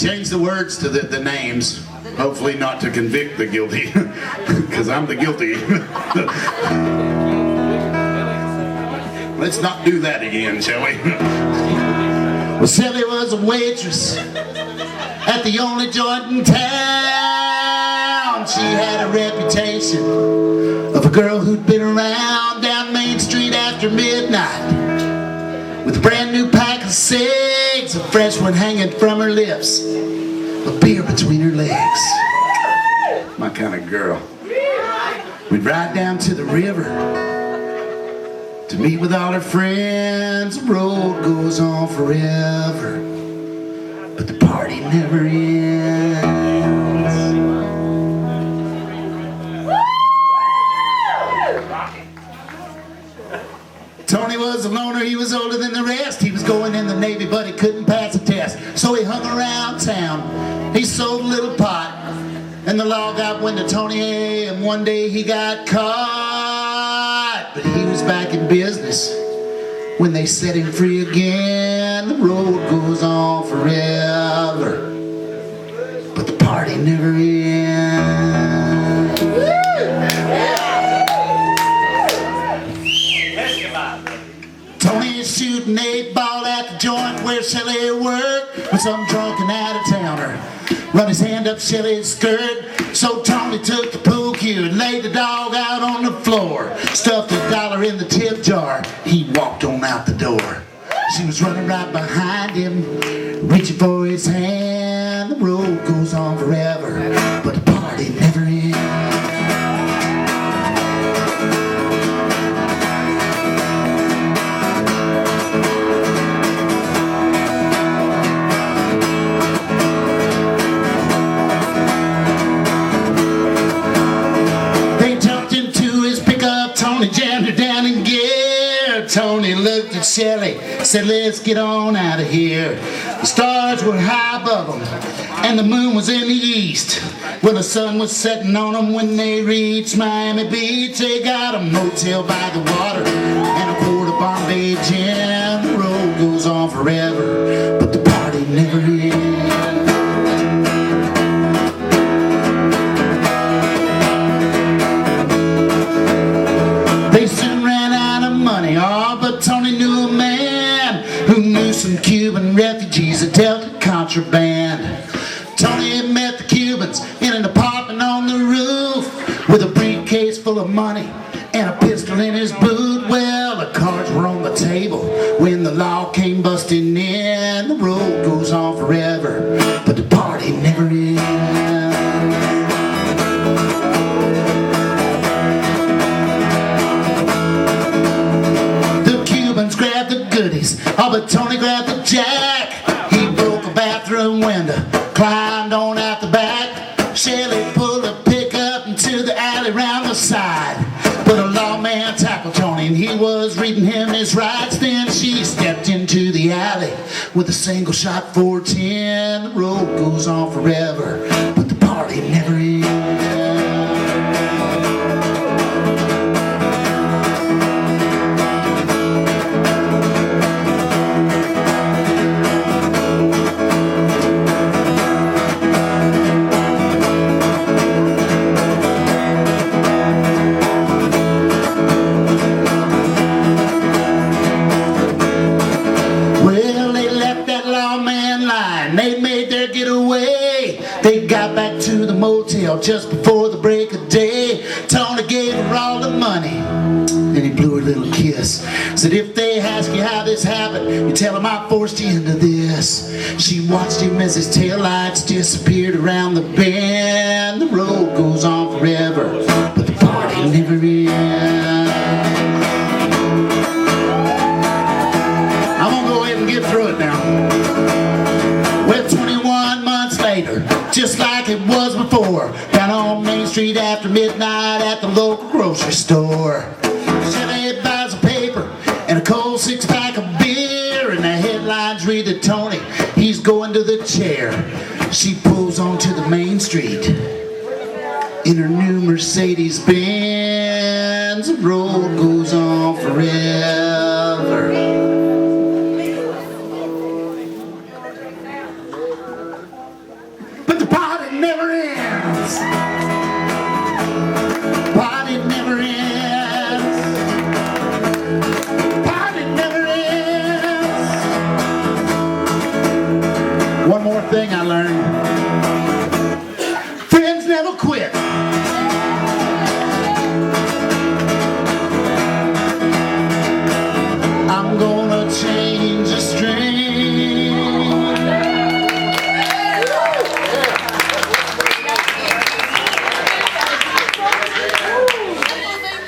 changed the words to the names, hopefully not to convict the guilty, because I'm the guilty. Let's not do that again, shall we? Well, Sally was a waitress at the only joint in town. She had a reputation of a girl who'd been around down Main Street after midnight with a brand new pack of cigs, a fresh one hanging from her lips, a beer between her legs. My kind of girl. We'd ride down to the river to meet with all her friends. The road goes on forever, but the party never ends. Tony was a loner, he was older than the rest. He was going in the Navy, but he couldn't pass a test. So he hung around town, he sold a little pot, and the law got wind of Tony, and one day he got caught. But he was back in business when they set him free again. The road goes on forever, but the party never ends. Tony is shooting 8-ball at the joint where Shelly worked when some drunken out-of-towner run his hand up Shelly's skirt. So Tony took the pool cue and laid the dog out on the floor, stuffed $1 in the tip jar. He walked on out the door. She was running right behind him, reaching for his hand. The road goes on forever, but the party never ends. Tony jammed her down in gear. Tony looked at Shelly, said, let's get on out of here. The stars were high above them, and the moon was in the east. Well, the sun was setting on them when they reached Miami Beach. They got a motel by the water and a quart of Bombay gin. The road goes on forever, but the party never ends. They soon ran out of money, oh, but Tony knew a man who knew some Cuban refugees that dealt in contraband. Tony had met the Cubans in an apartment on the roof with a briefcase full of money and a pistol in his boot. Well, the cards were on the table when the law came busting in. The road goes on forever, but the party never ends. Grabbed the goodies, oh, but Tony grabbed the jack. He broke a bathroom window, climbed on out the back. Shelly pulled a pickup into the alley round the side, but a lawman tackled Tony and he was reading him his rights. Then she stepped into the alley with a single shot 410. The road goes on forever, but the party never ends. They made their getaway. They got back to the motel just before the break of day. Tony gave her all the money, and he blew her a little kiss. Said, if they ask you how this happened, you tell them I forced you into this. She watched him as his taillights disappeared around the bend. The road goes on forever, but the party never ends. I'm gonna go ahead and get through it now. Well, 21 months later, just like it was before, down on Main Street after midnight at the local grocery store. Shelly buys a paper and a cold 6-pack of beer, and the headlines read to Tony, he's going to the chair. She pulls onto the main street in her new Mercedes-Benz. The road goes on forever. Yes.